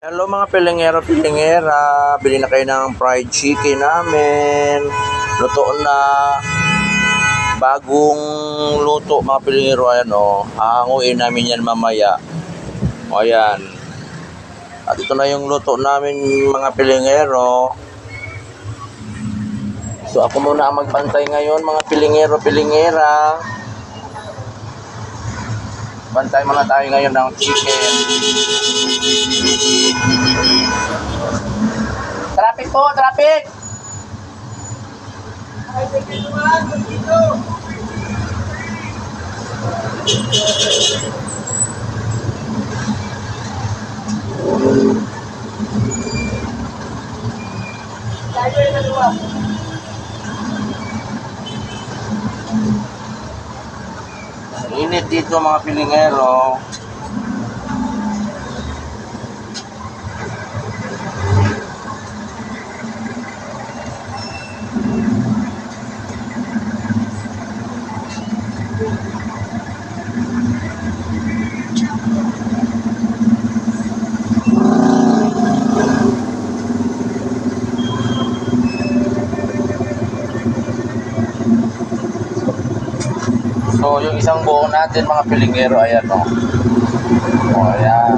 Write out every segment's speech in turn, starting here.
Hello mga pilingero-pilingera, bili na kayo ng fried chicken namin. Luto na. Bagong luto mga pilingero, ayan o. Hahanguin namin yan mamaya. O ayan. At ito na yung luto namin mga pilingero. So ako muna ang magbantay ngayon mga pilingero-pilingera. Bantay muna tayo ngayon ng chicken. Traffic po, traffic! Init dito mga pilingero. So, yung isang buo natin mga pilingero, ayan o. O, ayan.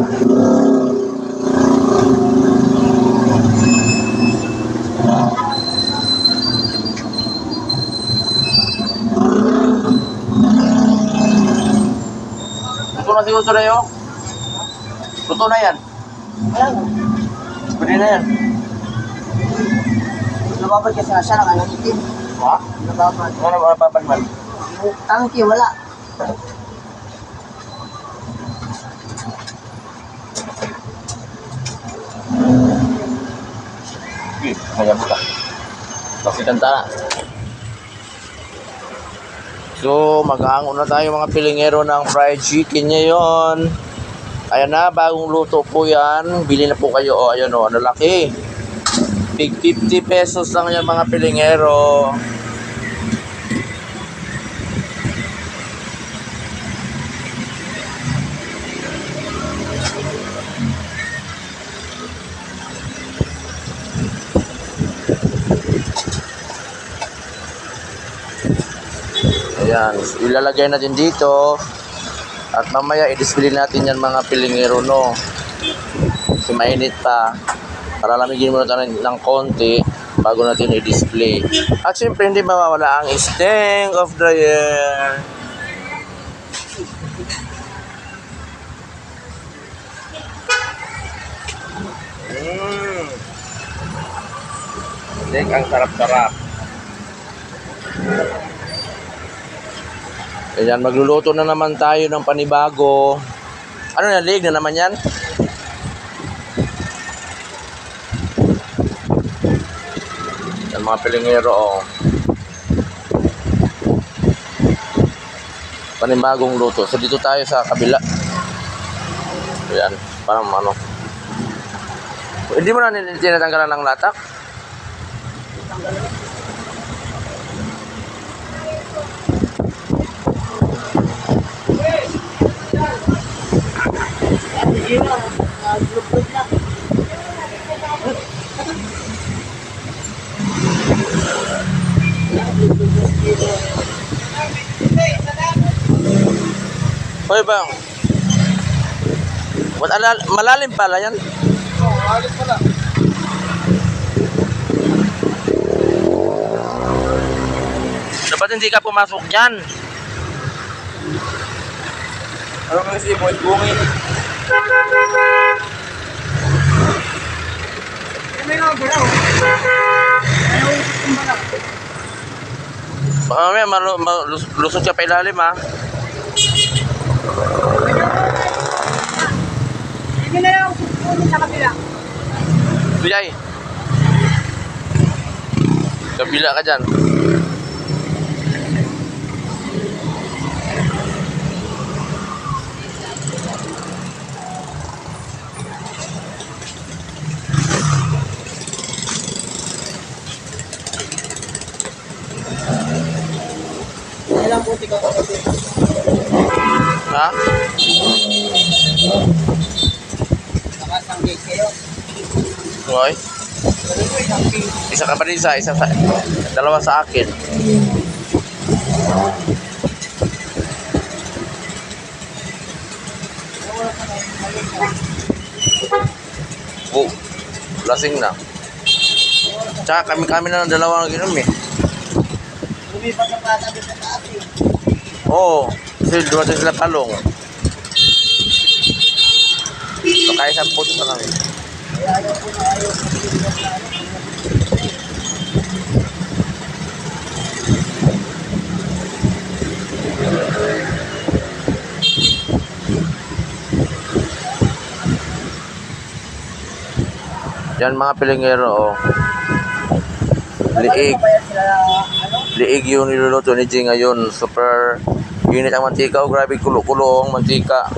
Luto na siguro na yun. Luto na yan. Ayan. Pwede na yan. Nababad kasi nga siya ng ano itim. Ha? Nababad. Ano ba papan man? Yung tangki, wala. Sige, kaya mo ka. Kasi kanta na. So, maghahango na tayo mga pilingero ng fried chicken ngayon. Ayan na, bagong luto po yan. Bili na po kayo. O, ayan o, ano laki. Big 50 pesos lang yan mga pilingero. Ayan, ilalagay natin dito. At mamaya i-display natin yan mga pilingero, no. Kasi mainit pa. Para lamigin muna tayo ng konti bago natin i-display. At syempre hindi mawawala ang sting of the year. Sting, ang sarap-sarap. Ayan, magluluto na naman tayo ng panibago. Ano na, leg na naman yan? Yan mga pilingero, oh. Panibagong luto. So dito tayo sa kabila. Ayan, parang ano. Hindi mo na tinatanggalan ng latak? Hoy bang, malalim pala yan. Oo, alis pala. Dapat hindi ka pumasok dyan. Ano nga si Boy Bungin? May nga ba daw? Ayaw yung bala. Baka mamaya lusot ka pa ilalim, ha. Hindi na lang susunin sa kabila. Biyay. Kabila ka dyan. Ilang puti ka kasi. Ha? Nakasanggi. Balik kayo. Hoy, Balik ko isang ping. isa ka pa rin isa sa, dalawa sa akin. Wala ka na yung balik. Oh, lasing na. Tsaka kami na ng dalawa ng inom eh. Lumipat na pata doon sa taas eh. Oo, kasi dumating sila talong. So, kaya 10 pa kami. Kaya ayaw ko na ayaw ko na ano. Yan mga pilingero, oh. Ano Liig. ba yan sila ano? Liig yung niluluto ni G ngayon. Super init ang mantika. Oh, grabe kulo-kulo ang mantika.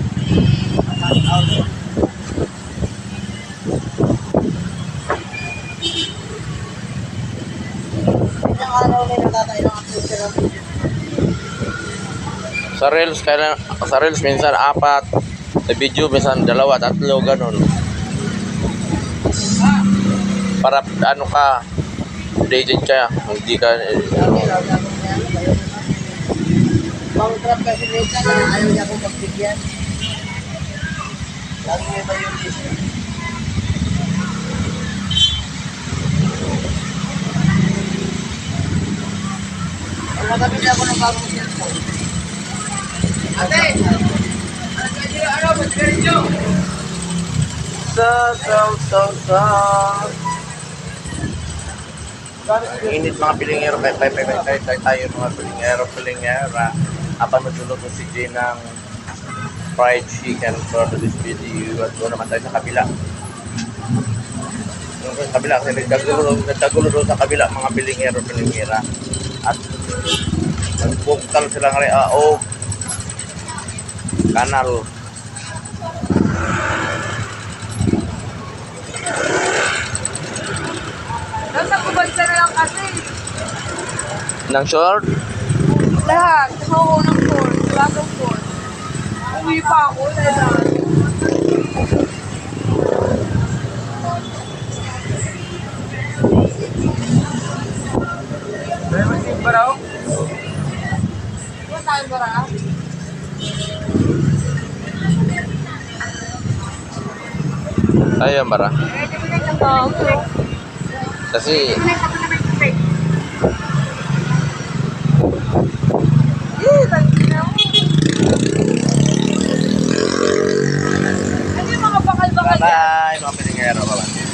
Isang araw na nakakain ng activity ng video. Sa reels minsan 4. Sa video minsan 2, 3, ganun. Para ano ka, updated ka. Hindi ka, Sabi, lagi akong may ano, kayo naman. Bang trap kasi minsan na ayaw niya akong magbigyan. Lagi may violation. Ang nagabili ako ng bagong cellphone. Ate! Ano, matigarin nyo? sa. Ang init mga pilingero, kahit tayo mga pilingera. Habang magluluto si Jay ng fried chicken for this video. At doon naman tayo sa kabila. Doon sa kabila, kasi nagtagulo sa kabila mga pilingera. At nagbuktal sila ng o kanal. Nasa kubad ka na lang kasi. Nang short? Lahat. Oo, ng phone. Wala kang phone. Uwi pa ako. Lahat. Masing ba raw? Wala tayo ba ra? Ayun bara. Oo. Kasi Tangina mo. Ano yung mga bakal-bakal yan? bye mga pilingero. Bye.